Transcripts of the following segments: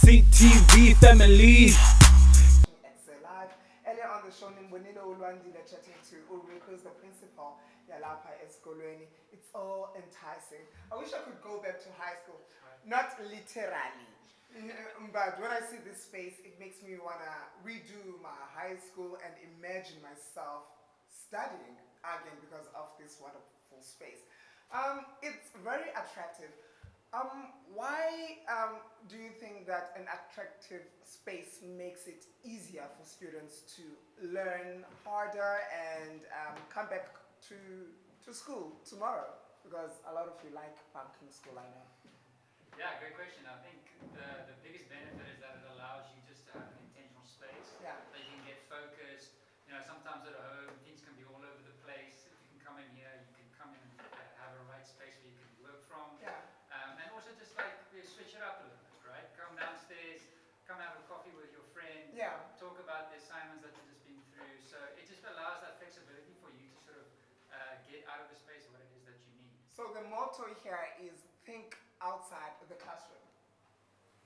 CTV family. Ekse live. Earlier on the show, Nimbonile Ulwandile chatting to Ulrich, who's the principal yalapha esikolweni. It's all enticing. I wish I could go back to high school. Not literally. But when I see this space, it makes me want to redo my high school and imagine myself studying again because of this wonderful space. It's very attractive. Why do you think that an attractive space makes it easier for students to learn harder and come back to school tomorrow? Because a lot of you like pumpkin school, I know. Yeah, great question. I think the biggest benefit is that it allows you just to have an intentional space. Yeah. That you can get focused. You know, sometimes at home things can be all over the place. If you can come in here, you can come in and have a right space where you can work from. Yeah. And also just like switch it up a little bit, right? Come downstairs, come have a coffee with your friend. Yeah. Talk about the assignments that you've just been through. So it just allows that flexibility for you to sort of get out of the space what it is that you need. So the motto here is think outside the classroom.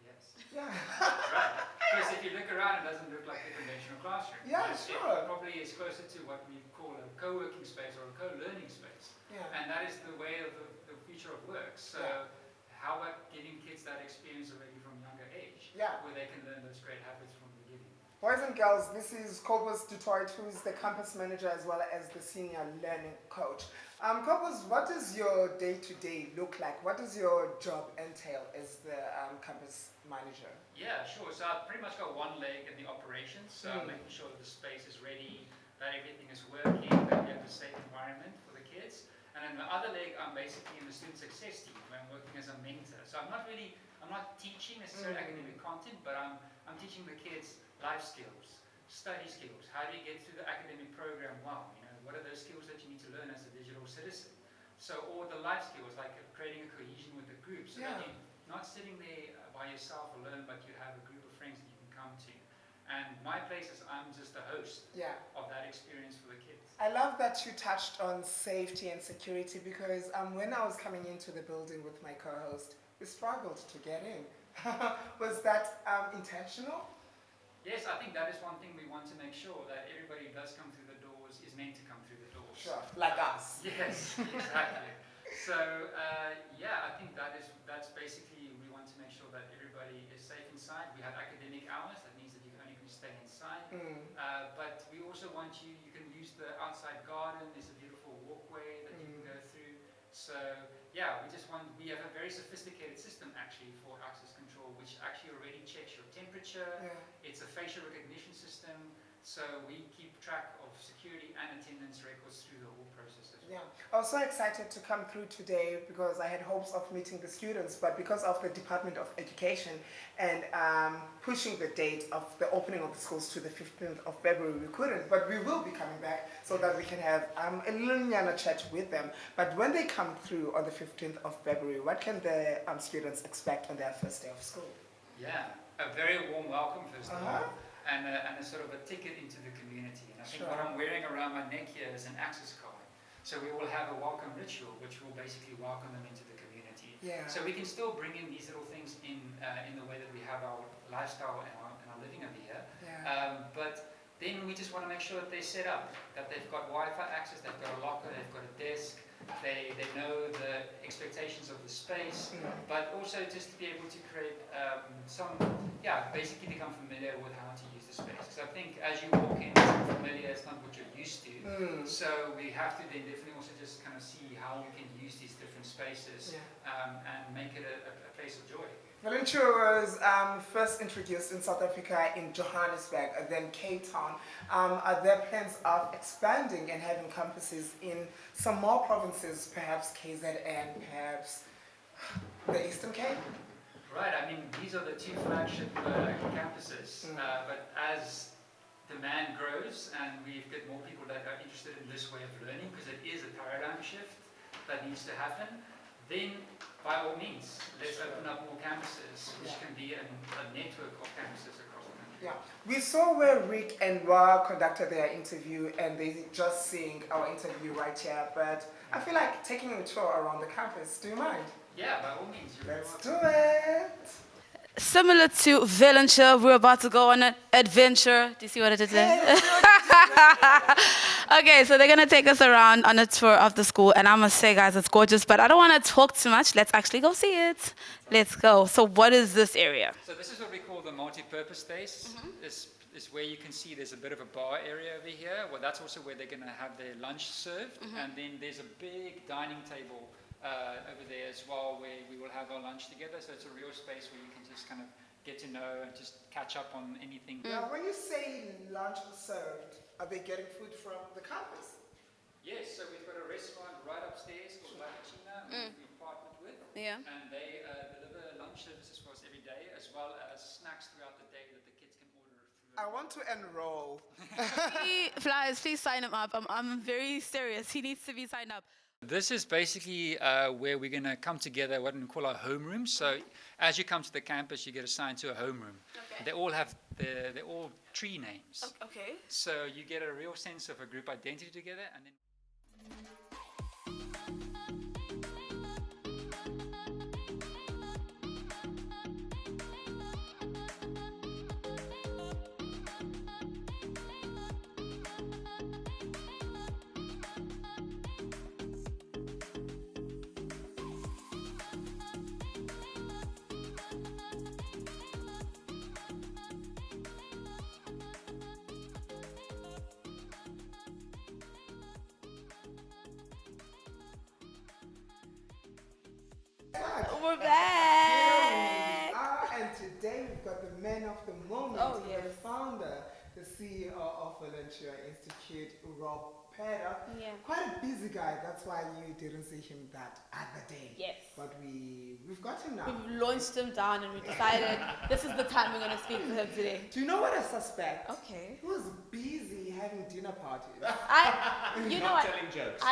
Yes. Yeah. Right. Because if you look around, it doesn't look like a conventional classroom. Yeah, sure. It probably is closer to what we call a co-working space or a co-learning space. Yeah. And that is the way of the future of work. So how about giving kids that experience already from a younger age? Yeah. Where they can learn those great habits from the beginning. Boys and girls, this is Kobus Dutoit, who is the campus manager as well as the senior learning coach. Kobus, what does your day-to-day look like? What does your job entail as the campus manager? Yeah, sure. So I've pretty much got one leg in the operations. So I'm making sure that the space is ready, that everything is working, that we have a safe environment for the kids. And then the other leg, I'm basically in the student success team, where I'm working as a mentor. So I'm not teaching necessarily academic content, but I'm teaching the kids life skills, study skills. How do you get through the academic program well? You know, what are those skills that you need to learn as a digital citizen? So, or the life skills, like creating a cohesion with the group, so that you're not sitting there by yourself alone, but you have a group of friends that you can come to. And my place is I'm just the host of that experience for the kids. I love that you touched on safety and security because when I was coming into the building with my co-host, we struggled to get in. Was that intentional? Yes, I think that is one thing we want to make sure, that everybody who does come through the doors is meant to come through the doors. Sure, like us. Yes, exactly. So I think that's basically, we want to make sure that everybody is safe inside. We have academic hours, that means that you can only stay inside. But we also want you can use the outside garden. There's a beautiful walkway that you can go through. So we have a very sophisticated system actually for access control, which actually already checks your temperature. It's a facial recognition system. So we keep track of security and attendance records through the whole process as well. Yeah, I was so excited to come through today because I had hopes of meeting the students, but because of the Department of Education and pushing the date of the opening of the schools to the 15th of February, we couldn't, but we will be coming back so that we can have a little chat with them. But when they come through on the 15th of February, what can the students expect on their first day of school? Yeah, a very warm welcome first of all. And a sort of a ticket into the community. And I think what I'm wearing around my neck here is an access card. So we will have a welcome ritual, which will basically welcome them into the community. So we can still bring in these little things in the way that we have our lifestyle and our living over here. But then we just want to make sure that they're set up, that they've got Wi-Fi access, they've got a locker, they've got a desk, they know the expectations of the space, but also just to be able to create basically become familiar with how to use the space. Because I think as you walk in, it's unfamiliar, it's not what you're used to. So we have to then definitely also just kind of see how you can use these different spaces and make it a place of joy. Valenture was first introduced in South Africa in Johannesburg and then Cape Town. Are there plans of expanding and having campuses in some more provinces, perhaps KZN, perhaps the Eastern Cape? Right, I mean, these are the two flagship campuses, but as demand grows and we get more people that are interested in this way of learning, because it is a paradigm shift that needs to happen, then by all means, let's open up more campuses, which can be a network of campuses across the country. Yeah, we saw where Rick and Wa conducted their interview and they're just seeing our interview right here, but I feel like taking a tour around the campus. Do you mind? Yeah, by all means. Let's do it! similar to Valenture, we're about to go on an adventure. Do you see what I did there? Okay, so they're going to take us around on a tour of the school. And I must say, guys, it's gorgeous. But I don't want to talk too much. Let's actually go see it. Let's go. So what is this area? So this is what we call the multi-purpose space. This is where you can see there's a bit of a bar area over here. Well, that's also where they're going to have their lunch served. And then there's a big dining table over there as well, where we will have our lunch together. So it's a real space where you can just kind of get to know and just catch up on anything. Now, when you say lunch served, are they getting food from the campus? Yes, so we've got a restaurant right upstairs called Valenture, we've partnered with. Yeah. And they deliver lunch services for us every day, as well as snacks throughout the day that the kids can order through. I want to enroll. Flyers, please sign him up. I'm very serious. He needs to be signed up. This is basically where we're going to come together, what we call our homeroom. So as you come to the campus, you get assigned to a homeroom. Okay. They all have they're all tree names. Okay. So you get a real sense of a group identity together, and then. We're Here back. we are, and today we've got the man of the moment, Oh, the yes. founder, the CEO of Valenture Institute, Rob Peter. Yeah. Quite a busy guy, that's why you didn't see him that other day. Yes. But we've got him now. We've launched him down and we decided this is the time we're going to speak to him today. Do you know what I suspect? Okay. He was busy having dinner parties. You know Not what? telling jokes.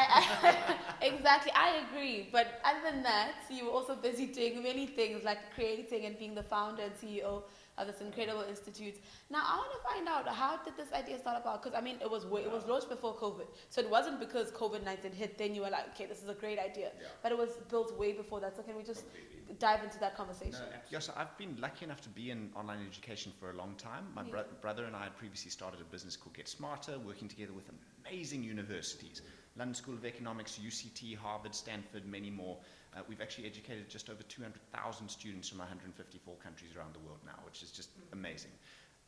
Exactly, I agree. But other than that, you were also busy doing many things like creating and being the founder and CEO of this incredible institute. Now, I want to find out, how did this idea start about? Because I mean, it was launched before COVID, so it wasn't because COVID-19 hit. Then you were like, okay, this is a great idea. Yeah. But it was built way before that. So can we just dive into that conversation? Yes, I've been lucky enough to be in online education for a long time. My brother and I had previously started a business called Get Smarter, working together with amazing universities. London School of Economics, UCT, Harvard, Stanford, many more. We've actually educated just over 200,000 students from 154 countries around the world now, which is just amazing.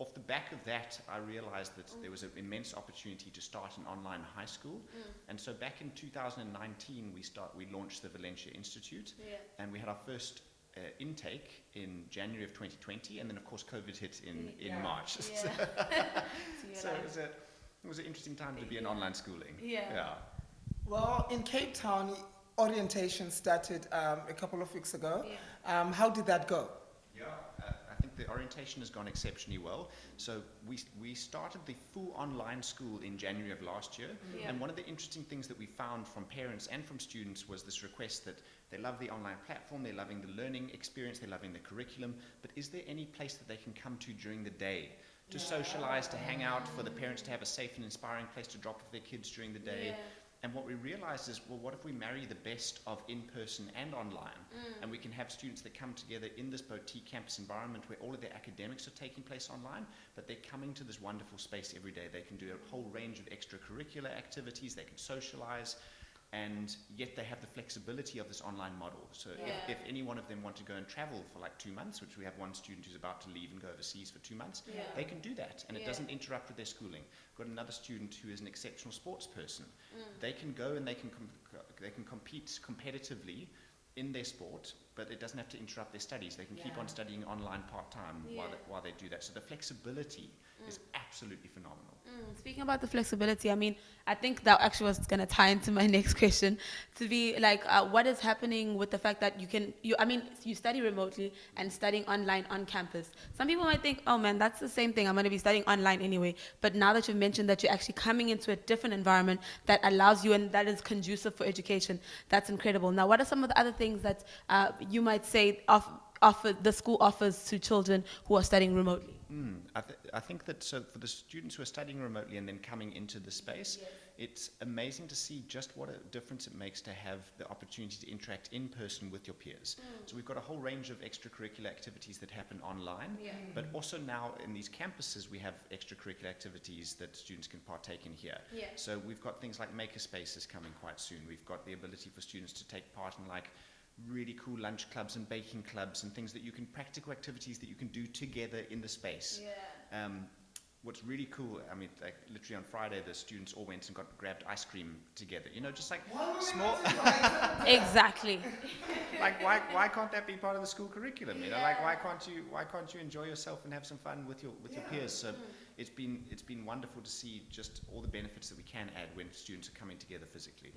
Off the back of that, I realized that there was an immense opportunity to start an online high school. And so back in 2019, we launched the Valenture Institute, and we had our first intake in January of 2020, and then of course COVID hit in March. So it was an interesting time to be in online schooling. Yeah. Well, in Cape Town, orientation started a couple of weeks ago. How did that go? Yeah, I think the orientation has gone exceptionally well. So we started the full online school in January of last year. And one of the interesting things that we found from parents and from students was this request that they love the online platform, they're loving the learning experience, they're loving the curriculum, but is there any place that they can come to during the day to socialize, to hang out, for the parents to have a safe and inspiring place to drop off their kids during the day? And what we realized is, well, what if we marry the best of in-person and online? And we can have students that come together in this boutique campus environment where all of their academics are taking place online, but they're coming to this wonderful space every day. They can do a whole range of extracurricular activities, they can socialize, and yet they have the flexibility of this online model. So if any one of them want to go and travel for like 2 months, which we have one student who's about to leave and go overseas for 2 months, they can do that, and it doesn't interrupt with their schooling. Got another student who is an exceptional sports person. They can go and they can compete competitively in their sport, but it doesn't have to interrupt their studies. They can keep on studying online part-time while they do that. So the flexibility is absolutely phenomenal. Speaking about the flexibility, I mean, I think that actually was going to tie into my next question, to be like, what is happening with the fact that you study remotely and studying online on campus. Some people might think, oh man, that's the same thing. I'm going to be studying online anyway. But now that you've mentioned that you're actually coming into a different environment that allows you and that is conducive for education, that's incredible. Now, what are some of the other things that you might say the school offers to children who are studying remotely? I think that so for the students who are studying remotely and then coming into the space, it's amazing to see just what a difference it makes to have the opportunity to interact in person with your peers. So we've got a whole range of extracurricular activities that happen online, but also now in these campuses we have extracurricular activities that students can partake in here. So we've got things like maker spaces coming quite soon. We've got the ability for students to take part in like really cool lunch clubs and baking clubs and things that you can, practical activities that you can do together in the space. What's really cool, I mean, like literally on Friday, the students all went and grabbed ice cream together. You know, just like small. Exactly. Like why can't that be part of the school curriculum? You know, like why can't you enjoy yourself and have some fun with your peers? So it's been wonderful to see just all the benefits that we can add when students are coming together physically.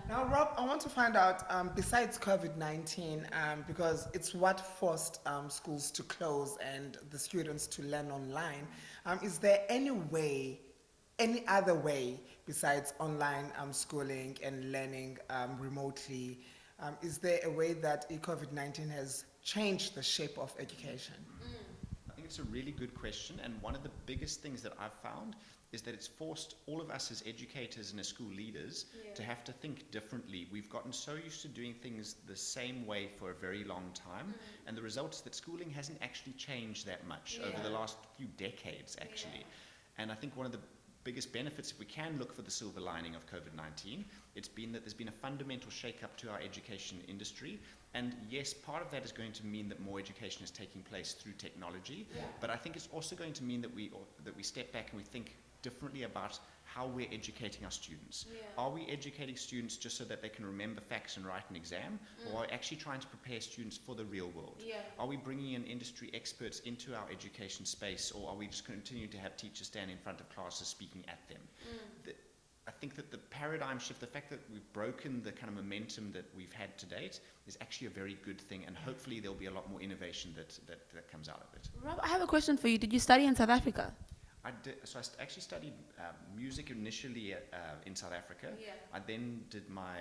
Now, Rob, I want to find out, besides COVID-19, because it's what forced schools to close and the students to learn online, is there any other way besides online schooling and learning remotely? Is there a way that COVID-19 has changed the shape of education? I think it's a really good question, and one of the biggest things that I've found is that it's forced all of us as educators and as school leaders to have to think differently. We've gotten so used to doing things the same way for a very long time, and the result is that schooling hasn't actually changed that much over the last few decades, actually. And I think one of the biggest benefits, if we can look for the silver lining of COVID-19, it's been that there's been a fundamental shake-up to our education industry. And yes, part of that is going to mean that more education is taking place through technology, but I think it's also going to mean that we step back and we think differently about how we're educating our students. Are we educating students just so that they can remember facts and write an exam, or are we actually trying to prepare students for the real world? Are we bringing in industry experts into our education space, or are we just continuing to have teachers stand in front of classes speaking at them? I think that the paradigm shift, the fact that we've broken the kind of momentum that we've had to date, is actually a very good thing, and hopefully there'll be a lot more innovation that comes out of it. Rob, I have a question for you. Did you study in South Africa? I actually studied music initially in South Africa. I then did my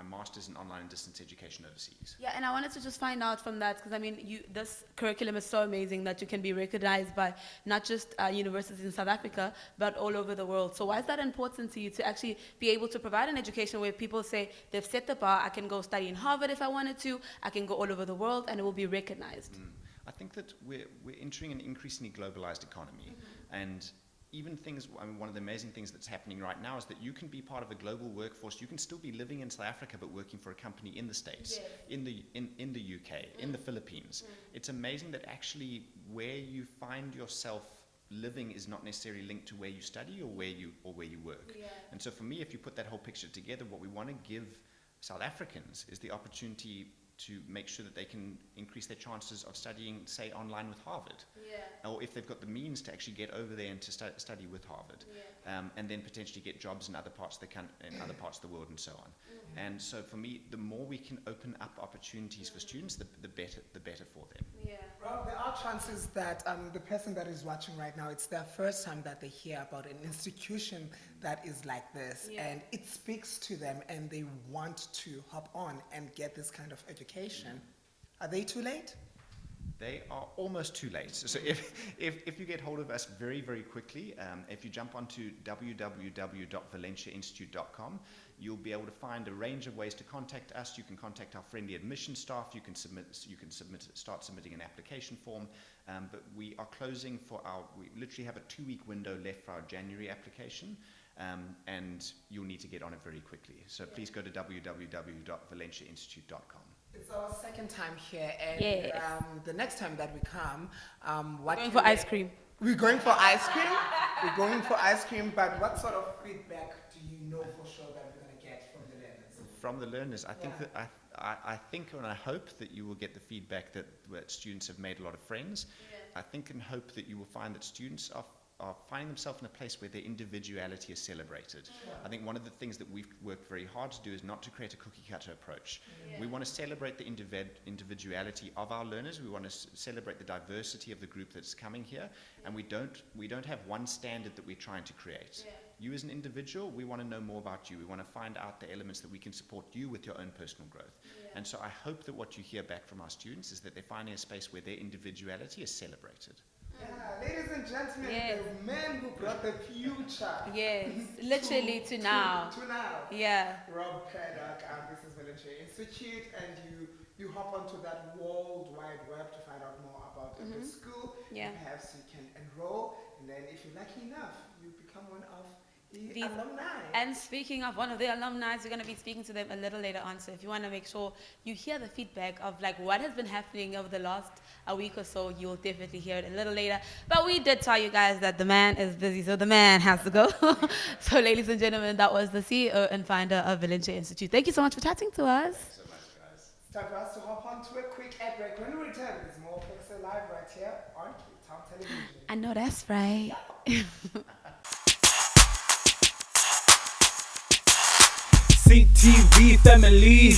master's in online and distance education overseas. Yeah, and I wanted to just find out from that, because I mean, this curriculum is so amazing that you can be recognized by not just universities in South Africa, but all over the world. So why is that important to you, to actually be able to provide an education where people say they've set the bar, I can go study in Harvard if I wanted to, I can go all over the world, and it will be recognized? I think that we're entering an increasingly globalized economy, and even things, I mean, one of the amazing things that's happening right now is that you can be part of a global workforce. You can still be living in South Africa but working for a company in the States, in the UK, in the Philippines. It's amazing that actually where you find yourself living is not necessarily linked to where you study or where you work. And so for me, if you put that whole picture together, what we want to give South Africans is the opportunity to make sure that they can increase their chances of studying, say, online with Harvard. Or if they've got the means to actually get over there and to study with Harvard. And then potentially get jobs in other parts of other parts of the world and so on. And so for me, the more we can open up opportunities for students, the better for them. Well, there are chances that the person that is watching right now, it's their first time that they hear about an institution that is like this, and it speaks to them and they want to hop on and get this kind of education. Are they too late? They are almost too late. So if you get hold of us very, very quickly, if you jump onto www.valentureinstitute.com, you'll be able to find a range of ways to contact us. You can contact our friendly admission staff. You can start submitting an application form. But we are closing we literally have a 2-week window left for our January application. And you'll need to get on it very quickly. So please go to www.valentureinstitute.com. It's our second time here, and the next time that we come, We're going for ice cream. We're going for ice cream. We're going for ice cream. But what sort of feedback do you know for sure that we're going to get from the learners? From the learners, I think that I think and I hope that you will get the feedback that students have made a lot of friends. I think and hope that you will find that students are finding themselves in a place where their individuality is celebrated. I think one of the things that we've worked very hard to do is not to create a cookie cutter approach. We want to celebrate the individuality of our learners. We want to celebrate the diversity of the group that's coming here, and we don't have one standard that we're trying to create. You as an individual, we want to know more about you. We want to find out the elements that we can support you with your own personal growth. And so I hope that what you hear back from our students is that they're finding a space where their individuality is celebrated. Yeah, ladies and gentlemen, Yes. the man who brought the future. Yes, literally to now. To now. Yeah. Rob Paddock, this is Valenture Institute, and you hop onto that World Wide Web to find out more about the school. Yeah. Perhaps you can enroll, and then if you're lucky enough, you become one of the These- alumni. And speaking of one of the alumni, we're going to be speaking to them a little later on. So if you want to make sure you hear the feedback of like what has been happening over the last a week or so, you'll definitely hear it a little later. But we did tell you guys that the man is busy, so the man has to go. So ladies and gentlemen, that was the CEO and founder of Valenture Institute. Thank you so much for chatting to us. So much, guys. It's time for us to hop on to a quick ad break. When we return, there's more Ekse Live right here on Cape Town Television. I know that's right. CTV family.